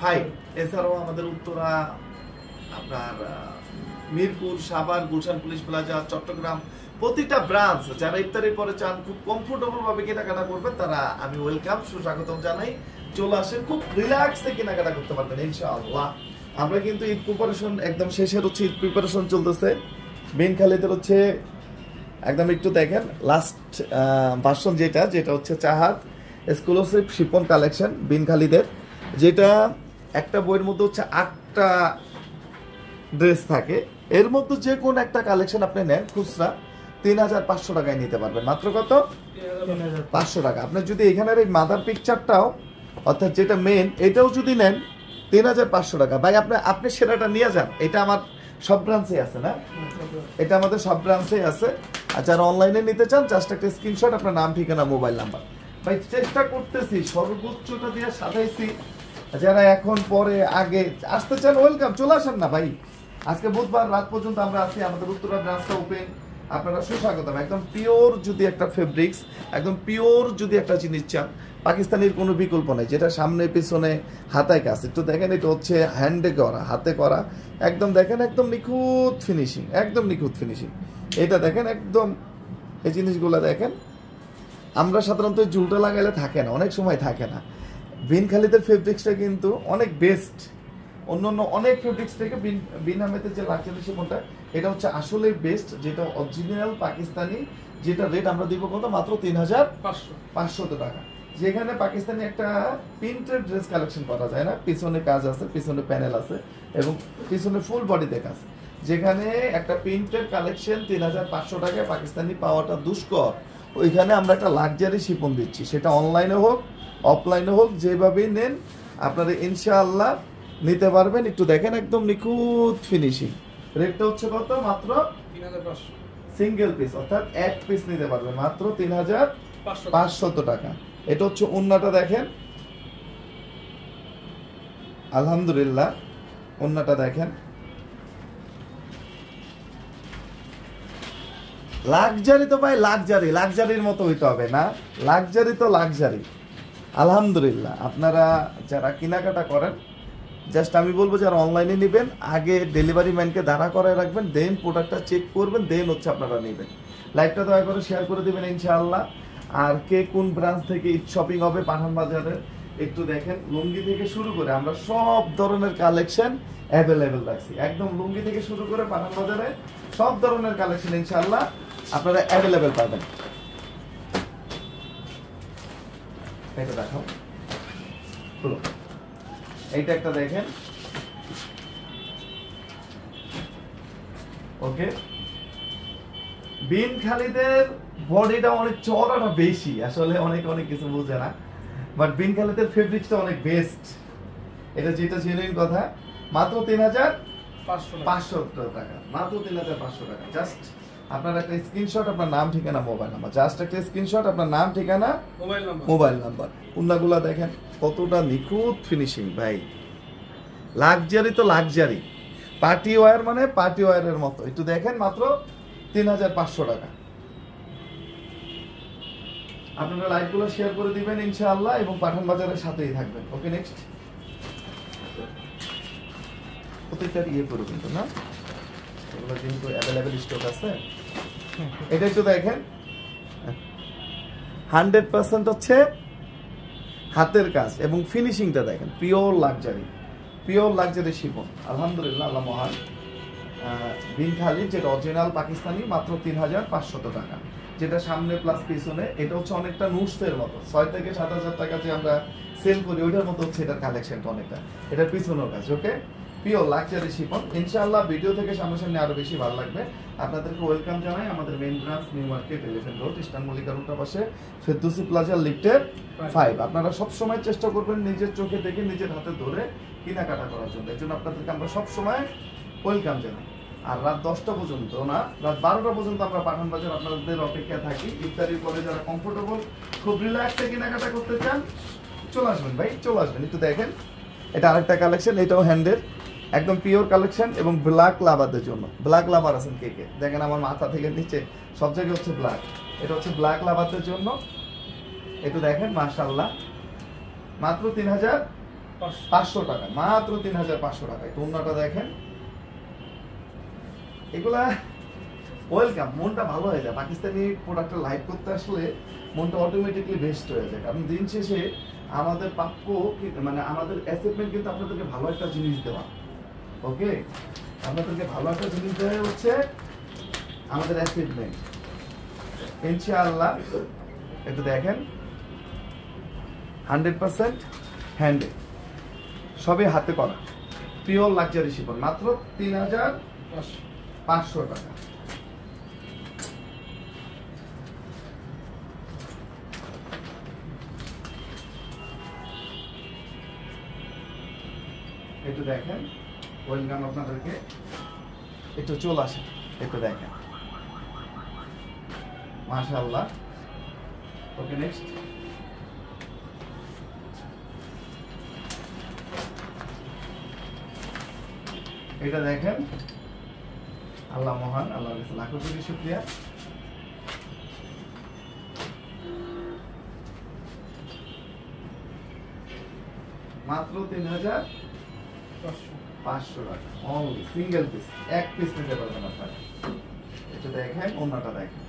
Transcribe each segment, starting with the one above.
5। এছাড়াও আমাদের উত্তরা, আপনার মিরপুর, সাভার, গুলশান পুলিশ প্লাজা, চট্টগ্রাম, প্রতিটা ব্রাঞ্চ যারা ইফতারির পরে চান খুব কমফোর্টেবল ভাবে কেনাকাটা করবেন, তারা আমি ওয়েলকাম, সুস্বাগতম জানাই। চলে আসেন, খুব রিল্যাক্সে কেনাকাটা করতে পারবেন ইনশাআল্লাহ। আমরা কিন্তু ঈদ প্রিপারেশন একদম শেষের হচ্ছে, ঈদ প্রিপারেশন চলতেছে। বিন খালিদের হচ্ছে একদম একটু দেখেন লাস্ট ভার্সন যেটা হচ্ছে চাহাত এক্সক্লুসিভ শিপন কালেকশন বিন খালিদের, যেটা একটা বইয়ের মধ্যে হচ্ছে 8টা ড্রেস থাকে। এর মধ্যে যে কোন একটা কালেকশন আপনি নেন খুচরা 3500 টাকায় নিতে পারবেন। মাত্র কত? 3500 টাকা। আপনি যদি এখানের এই মাদার পিকচারটাও অর্থাৎ যেটা মেন এটাও যদি নেন 3500 টাকা। ভাই আপনি সেরাটা নিয়ে যান। এটা আমার সব ব্রাঞ্চে আছে না, এটা আমাদের সব ব্রাঞ্চে আছে। আর যারা অনলাইনে নিতে চান জাস্ট একটা স্ক্রিনশট, আপনার নাম, ঠিকানা, মোবাইল নাম্বার। ভাই চেষ্টা করতেছি সর্বোচ্চটা দিয়ে সাজাইছি। যারা এখন পরে আগে আসতে চান ওয়েলকাম, চলে আসেন না ভাই। আজকে বুধবার রাত পর্যন্ত আমরা আছি, আমাদের উত্তরা ব্রাঞ্চটা ওপেন, আপনারা সুস্বাগতম। একদম পিওর যদি একটা ফেব্রিক্স, একদম পিওর যদি একটা জিনিস চান, পাকিস্তানের কোনো বিকল্প নেই। যেটা সামনে পিছনে হাতায় কাজ, একটু দেখেন, এটা হচ্ছে হ্যান্ডে করা, হাতে করা, একদম দেখেন একদম নিখুঁত ফিনিশিং, একদম নিখুঁত ফিনিশিং। এটা দেখেন একদম, এই জিনিসগুলো দেখেন। আমরা সাধারণত জুলটা লাগাইলে থাকে না, অনেক সময় থাকে না। বিন খালিদের ফেব্রিক্সটা কিন্তু অনেক বেস্ট, অন্য অনেক ফেব্রিক্স থেকে বিন আহমেদের যে লাক্সারি শিপনটা, এটা হচ্ছে আসলে বেস্ট, যেটা অরিজিনাল পাকিস্তানি। যেটা রেট আমরা দিব কত? মাত্র 3500 টাকা। যেখানে পাকিস্তানি একটা প্রিন্টেড ড্রেস কালেকশন করা যায় না, পিছনে কাজ আছে, পিছনে প্যানেল আছে এবং পিছনে ফুল বডিতে কাজ। যেখানে একটা প্রিন্টেড কালেকশন 3500 টাকায় পাকিস্তানি পাওয়াটা দুষ্কর, ওইখানে আমরা একটা লাক্সারি শিপন দিচ্ছি। সেটা অনলাইনে হোক অফলাইনে হোক, যেভাবেই নেন আপনারা ইনশাআল্লাহ নিতে পারবেন। একটু দেখেন একদম নিখুঁত ফিনিশিং। রেটটা হচ্ছে কত? মাত্র 3500। সিঙ্গেল পিস অর্থাৎ এক পিস নিতে পারবেন মাত্র 3500 টাকা। এটা হচ্ছে ওন্নাটা দেখেন, আলহামদুলিল্লাহ ওন্নাটা দেখেন। লাক্সারি তো ভাই লাক্সারি, লাক্সারির মতো হইতে হবে না, লাক্সারি তো লাক্সারি। আলহামদুলিল্লাহ আপনারা যারা কেনাকাটা করেন, জাস্ট আমি বলবো যারা অনলাইনে নেবেন আগে ডেলিভারি ম্যানকে দাঁড়া করায় রাখবেন, দেন প্রোডাক্টটা চেক করবেন, দেন হচ্ছে আপনারা নেবেন। লাইভটা দয়া করে শেয়ার করে দেবেন ইনশাআল্লাহ। আর কে কোন ব্রাঞ্চ থেকে ঈদ শপিং হবে পাঠান বাজারের, একটু দেখেন। লুঙ্গি থেকে শুরু করে আমরা সব ধরনের কালেকশন অ্যাভেলেবেল রাখছি, একদম লুঙ্গি থেকে শুরু করে পাঠান বাজারে সব ধরনের কালেকশন ইনশাআল্লাহ আপনারা অ্যাভেলেবেল পাবেন। এটা দেখো, এইটা একটা দেখেন, ওকে। বিন খালিদের বডিটা অনেক চওড়াটা বেশি, আসলে অনেক কিছু বুঝে না, বাট বিন খালিদের ফেব্রিক্সটা অনেক বেস্ট। এটা যেটা জেনুইন কথা। মাত্র 3500 টাকা, মাত্র 3500 টাকা। জাস্ট আপনার একটা স্ক্রিনশট, আপনার নাম, ঠিকানা, মোবাইল নাম্বার, জাস্ট একটা স্ক্রিনশট, আপনার নাম, ঠিকানা, মোবাইল নাম্বার। উন্নাগুলা দেখেন কতটা নিখুঁত ফিনিশিং ভাই। লাক্সারি তো লাক্সারি, পার্টি ওয়্যার মানে পার্টি ওয়্যারের মতো। একটু দেখেন, মাত্র 3500 টাকা। আপনারা লাইভগুলো শেয়ার করে দিবেন ইনশাআল্লাহ এবং পাঠান বাজারের সাথেই থাকবেন। ওকে, নেক্সট। প্রত্যেকটা ইয়ে করে কিন্তু না, এগুলো কিন্তু অ্যাভেলেবেল স্টক আছে। এটা একটু দেখেন, 100% হচ্ছে হাতের কাজ এবং ফিনিশিংটা দেখেন, pure luxury, pure luxury chiffon. আলহামদুলিল্লাহ, আল্লাহ মহান। বিন খালিদ যেটা অরিজিনাল পাকিস্তানি, মাত্র 3500 টাকা। যেটা সামনে প্লাস পিছনে, এটা হচ্ছে অনেকটা নুটসের মতো, 6 থেকে 7000 টাকা যে আমরা সেল করি ওইটার মতো হচ্ছে এটার কালেকশনটা অনেকটা। এটার পিছনেও কাজ, ওকে। Pure luxury chiffon. ইনশাআল্লাহ ভিডিও থেকে সামনাসামনি আরো বেশি ভালো লাগবে। আপনাদেরকে ওয়েলকাম জানাই আমাদের মেইন ব্রাঞ্চ নিউ মার্কেট, এলিফ্যান্ট রোড, ইস্টার্ন মল্লিকার উল্টা পাশে, ফেরদৌসি প্লাজা লিফটের 5। আপনারা সব সময় চেষ্টা করবেন নিজের চোখে দেখে নিজের হাতে ধরে কেনাকাটা করার জন্য। এর জন্য আপনাদেরকে আমরা সব সময় ওয়েলকাম জানাই। আর রাত 10টা পর্যন্ত না, রাত 12টা পর্যন্ত আমরা পাঠান বাজার আপনাদের অপেক্ষা থাকি। ইফতারির পরে যারা কমফোর্টেবল, খুব রিল্যাক্সে কেনাকাটা করতে চান, চলে আসবেন ভাই, চলে আসবেন। একটু দেখেন, এটা আরেকটা কালেকশন, এটাও হ্যান্ডের, একদম পিওর কালেকশন এবং ব্ল্যাক লাভারদের জন্য। ব্ল্যাক লাভার আছেন কে কে? দেখেন আমার মাথা থেকে নিচে সব জায়গায় হচ্ছে ব্ল্যাক। এটা হচ্ছে ব্ল্যাক লাভারদের জন্য। একটু দেখেন, মাশাআল্লাহ, মাত্র 3500 500 টাকা, মাত্র 3500 টাকায়। তোমরাটা দেখেন, এগুলা ওয়েলকাম, মনটা ভালো হয়ে যায়। পাকিস্তানি প্রোডাক্টের লাইভ করতে আসলে মনটা অটোমেটিকলি বেস্ট হয়ে যায়। কারণ দিন শেষে আমাদের প্রাপ্য মানে আমাদের অ্যাসেটমেন্ট কিন্তু আপনাদেরকে ভালো একটা জিনিস দেওয়া। ওকে, আপনাদেরকে ভালো একটা জিনিস দেওয়া হচ্ছে আমাদের অ্যাসেটমেন্ট। ইনশাআল্লাহ একটু দেখেন, 100% হ্যান্ডে, সবই হাতে করা, পিওর লাক্সারি শিফন, মাত্র 3500 টাকা। একটু দেখেন, ওয়েলকাম আপনাদেরকে, একটু চলে আসেন, একটু দেখেন, মাশাআল্লাহ। ওকে, নেক্সট। এটা দেখেন, আল্লাহ মহান, আল্লাহর কাছে লাখো কোটি শুকরিয়া। মাত্র 3500 টাকা অনলি, সিঙ্গেল পিস, এক পিস নিতে পারবেন আপনারা। এটা দেখেন, ওন্নাটা দেখেন,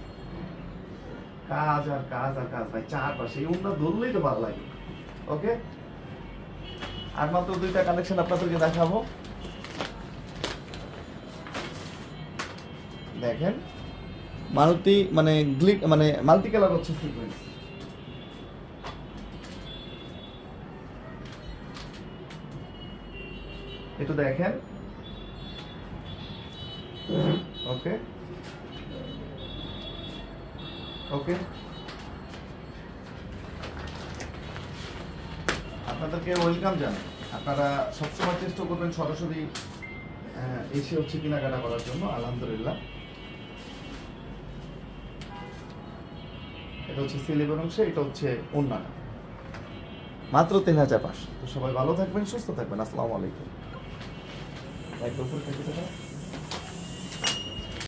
কাজ আর কাজ আর কাজ ভাই, চারপাশে এই ওন্না ধরলেই তো ভালো লাগে। ওকে, আর মাত্র 2টা কালেকশন আপনাদেরকে দেখাবো। দেখেন, মাল্টি মানে গ্লিট মানে মাল্টি কালার হচ্ছে সিকোয়েন্স। একটু দেখেন, ওকে ওকে, আপনাদেরকে ওয়েলকাম জানাই। আপনারা সবসময় চেষ্টা করবেন সরাসরি এসে হচ্ছে কেনাকাটা করার জন্য। আলহামদুলিল্লাহ, এটা হচ্ছে সিলিভের অংশে, এটা হচ্ছে ওন্নাটা, মাত্র 3500। তো সবাই ভালো থাকবেন, সুস্থ থাকবেন। আসসালামু আলাইকুম।